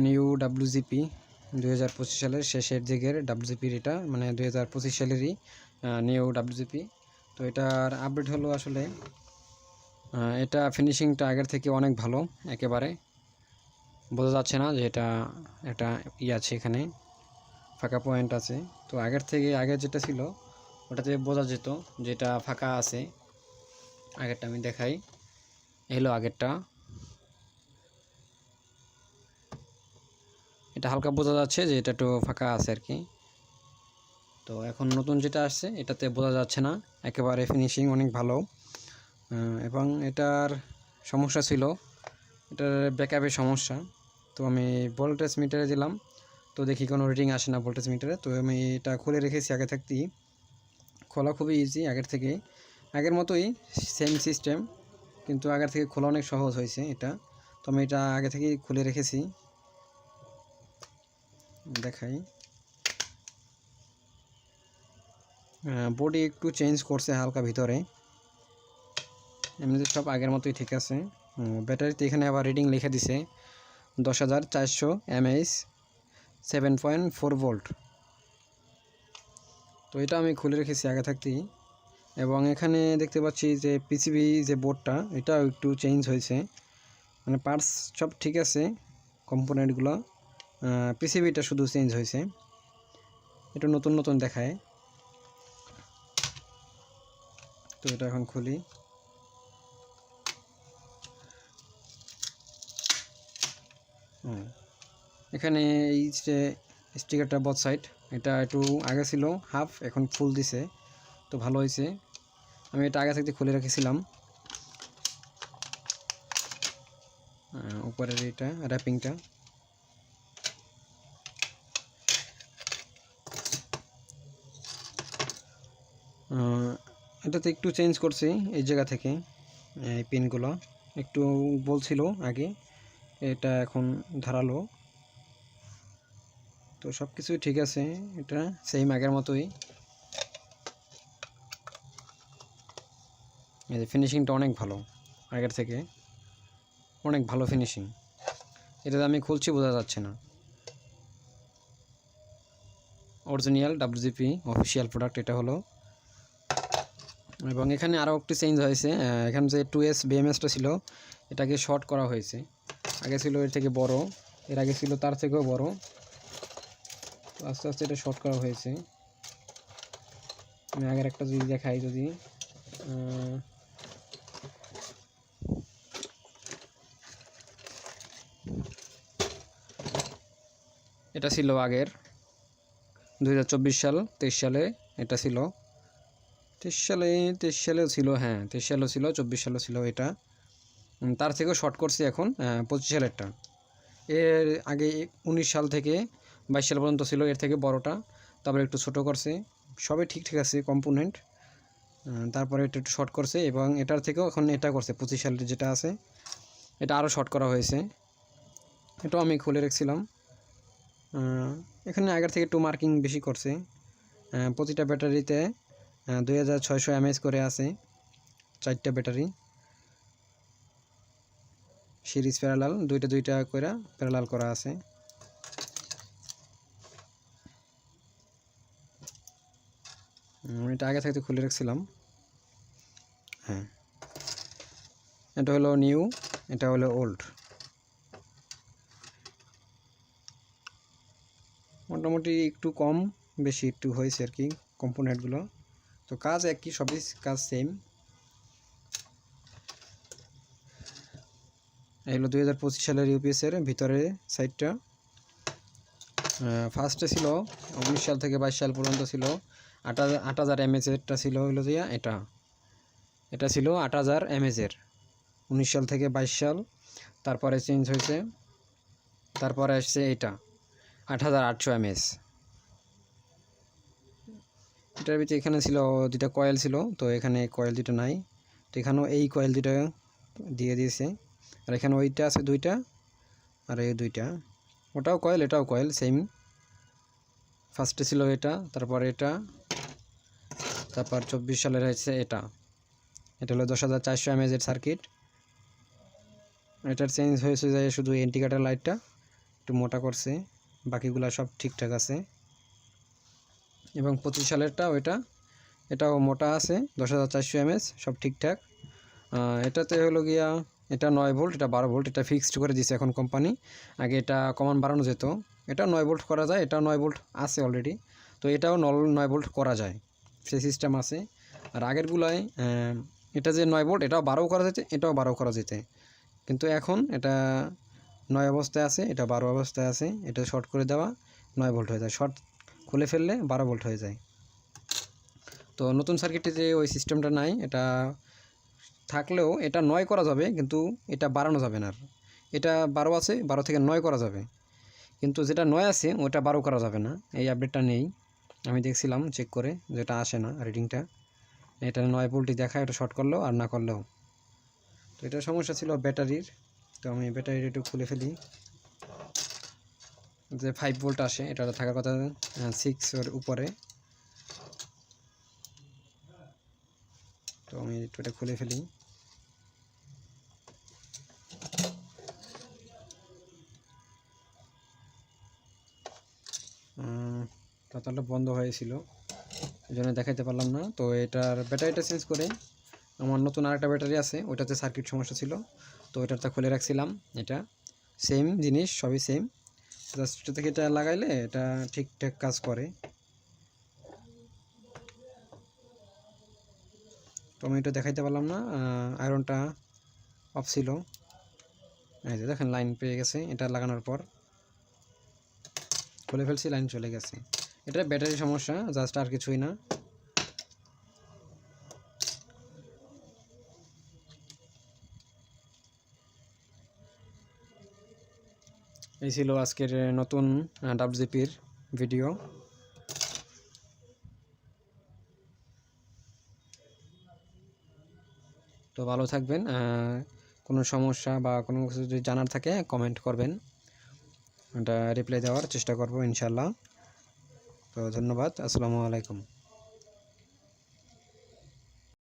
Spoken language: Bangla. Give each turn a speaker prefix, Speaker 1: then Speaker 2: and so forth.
Speaker 1: নিউ ডাব্লিউজিপি 2025 সালের শেষের দিকের ডাব্লিউজিপির এটা মানে 2025 সালেরই নিউ ডাব্লিউজিপি। তো এটার আপডেট হলো আসলে এটা ফিনিশিংটা আগের থেকে অনেক ভালো, একেবারে বোঝা যাচ্ছে না যে এটা একটা আছে, এখানে ফাঁকা পয়েন্ট আছে। তো আগের থেকে আগে যেটা ছিল ওটাতে বোঝা যেত যে এটা ফাঁকা আছে। আগেরটা আমি দেখাই, এলো আগেরটা, এটা হালকা বোঝা যাচ্ছে যে এটা একটু ফাঁকা আছে আর কি। তো এখন নতুন যেটা আসছে এটাতে বোঝা যাচ্ছে না, একেবারে ফিনিশিং অনেক ভালো। এবং এটার সমস্যা ছিল, এটার ব্যাকআপের সমস্যা। তো আমি ভোল্টেজ মিটারে দিলাম, তো দেখি কোনো রিডিং আসে না ভোল্টেজ মিটারে। তো আমি এটা খুলে রেখেছি আগে থাকতেই, খোলা খুবই ইজি, আগের মতোই সেম সিস্টেম, কিন্তু আগের থেকে খোলা অনেক সহজ হয়েছে এটা। তো আমি এটা আগে থেকেই খুলে রেখেছি, দেখাই। বডি একটু চেঞ্জ করছে হালকা ভিতরে, এমনিতে সব আগের মতোই ঠিক আছে। ব্যাটারিতে এখানে আবার রিডিং লিখে দিছে 10,400 mAh 7.4 ভোল্ট। তো এটা আমি খুলে রেখেছি আগে থাকতেই। এবং এখানে দেখতে পাচ্ছি যে পিসিবি যে বোর্ডটা এটাও একটু চেঞ্জ হয়েছে, মানে পার্টস সব ঠিক আছে কম্পোনেন্টগুলো, পিসিবিটা শুধু চেঞ্জ হয়েছে, এটা নতুন নতুন দেখায়। তো এটা এখন খুলি। এখানে এই যে স্টিকারটা বোথ সাইড, এটা একটু আগে ছিল হাফ, এখন ফুল দিছে, তো ভালো হয়েছে। আমি এটা আগে থেকে খুলে রেখেছিলাম। উপরের এটা র্যাপিংটা, এটাতে একটু চেঞ্জ করছি এই জায়গা থেকে, এই পিনগুলো একটু বলছিল আগে, এটা এখন ধারালো। তো সব কিছুই ঠিক আছে, এটা সেম আগের মতোই। এই যে ফিনিশিংটা অনেক ভালো, আগের থেকে অনেক ভালো ফিনিশিং। এটাতে আমি খুলছি বোঝা যাচ্ছে না। অরিজিনাল ডাব্লিউজিপি অফিসিয়াল প্রোডাক্ট এটা হলো। এবং এখানে আরও একটু চেঞ্জ হয়েছে, এখানে যে 2S BMSটা ছিল এটাকে শর্ট করা হয়েছে। আগে ছিল এর থেকে বড়, এর আগে ছিল তার থেকেও বড়, তো আস্তে আস্তে এটা শর্ট করা হয়েছে। আমি আগের একটা যদি দেখাই, যদি এটা ছিল আগের 2024 সাল 23 সালে, এটা ছিল 23 সালেও ছিল, হ্যাঁ 23 সালেও ছিল, 24 সালেও ছিল। এটা তার থেকেও শর্ট করছে এখন 25 সালেরটা। এর আগে 19 সাল থেকে 22 সাল পর্যন্ত ছিল, এর থেকে বড়টা, তারপরে একটু ছোট করছে। সবই ঠিক আছে কম্পোনেন্ট, তারপরে এটা একটু শর্ট করছে। এবং এটার থেকেও এখন এটা করছে 25 সালের যেটা আছে এটা আরও শর্ট করা হয়েছে। এটাও আমি খুলে রেখেছিলাম। এখানে আগের থেকে একটু মার্কিং বেশি করছে। প্রতিটা ব্যাটারিতে 2600 mAh করে আছে, 4টা ব্যাটারি সিরিজ প্যারালাল, দুইটা করে প্যারালাল করা আছে। এটা আগে থাকতে খুলে রাখছিলাম। হ্যাঁ, এটা হলো নিউ, এটা হলো ওল্ড। মোটামুটি একটু কম বেশি একটু হয়েছে আর কি কম্পোনেন্টগুলো, তো কাজ একই, সবই কাজ সেম। এই হলো 2025 সালের ইউপিএসের ভিতরে সাইডটা। ফার্স্টে ছিল 19 সাল থেকে 22 সাল পর্যন্ত ছিল 8000 mAh-এরটা ছিল হলো দিয়া এটা ছিল 8000 mAh-এর 19 সাল থেকে 22 সাল। তারপরে চেঞ্জ হয়েছে, তারপরে আসছে এটা 8800 mAh। এটার ভিতরে এখানে ছিল দুটা কয়েল ছিল, তো এখানে কয়েল দুটো নাই, তো এখানেও এই কয়েল দুটো দিয়ে দিয়েছে। আর এখানে ওইটা আছে দুইটা, আর এই দুইটা, ওটাও কয়েল এটাও কয়েল সেম। ফার্স্টে ছিল এটা, তারপর এটা, তারপর 24 সালের হয়েছে এটা হলো 10400 mAh-এর সার্কিট। এটার চেঞ্জ হয়েছে যে শুধু ইন্ডিকেটর লাইটটা একটু একটু মোটা করছে, বাকিগুলা সব ঠিকঠাক আছে। এবং 25 সালেরটা এটাও মোটা আছে, 10,400 mAh, সব ঠিকঠাক। এটাতে হলো গিয়া এটা 9 ভোল্ট, এটা 12 ভোল্ট, এটা ফিক্সড করে দিছে এখন কোম্পানি। আগে এটা কমান বাড়ানো যেত, এটা 9 ভোল্ট করা যায়, এটা 9 ভোল্ট আছে অলরেডি, তো এটাও 9 ভোল্ট করা যায়, সেই সিস্টেম আছে। আর আগেরগুলায় এটা যে 9 ভোল্ট, এটাও 12 করা যেতে, এটাও 12 করা যেতে, কিন্তু এখন এটা 9 অবস্থায় আছে, এটা 12 অবস্থায় আছে। এটা শর্ট করে দেওয়া 9 ভোল্ট হয়ে যায়, শর্ট খুলে ফেললে 12 ভোল্ট হয়ে যায়। তো নতুন সার্কিটে ওই সিস্টেমটা নাই, এটা থাকলেও এটা 9 করা যাবে, কিন্তু এটা বাড়ানো যাবে না। এটা 12 আছে, 12 থেকে 9 করা যাবে, কিন্তু যেটা 9 আছে ওটা 12 করা যাবে না। এই আপডেটটা নেই, আমি দেখছিলাম চেক করে, যেটা আসে না রিডিংটা, এটা 9 ভোল্টই দেখায়, এটা শর্ট করলেও আর না করলেও। তো এটা সমস্যা ছিল ব্যাটারির, তো আমি ব্যাটারিটা একটু খুলে ফেলি। যে 5 ভোল্ট আসে, এটা থাকার কথা 6 এর উপরে, তো আমি একটু এটা খুলে ফেলি। পাতাটা বন্ধ হয়েছিল, এই জন্য দেখাইতে পারলাম না। তো এটার ব্যাটারিটা চেঞ্জ করে আমার নতুন আরেকটা ব্যাটারি আছে, ওইটাতে সার্কিট সমস্যা ছিল, তো ওইটাতে খুলে রাখছিলাম। এটা সেম জিনিস, সবই সেম, জাস্ট এটা থেকে এটা লাগাইলে এটা ঠিকঠাক কাজ করে। তো আমি এটা দেখাইতে পারলাম না, আয়রনটা অফ ছিল। এই যে দেখেন লাইন পেয়ে গেছে, এটা লাগানোর পর খুলে ফেলছি, লাইন চলে গেছে। এটা ব্যাটারি সমস্যা, জাস্ট আর কিছুই না। এই ছিল আজকের নতুন ডাব্লিউজিপির ভিডিও। তো ভালো থাকবেন, কোনো সমস্যা বা কোনো কিছু যদি জানার থাকে কমেন্ট করবেন, এটা রিপ্লাই দেওয়ার চেষ্টা করব ইনশাল্লাহ। তো ধন্যবাদ, আসসালামু আলাইকুম।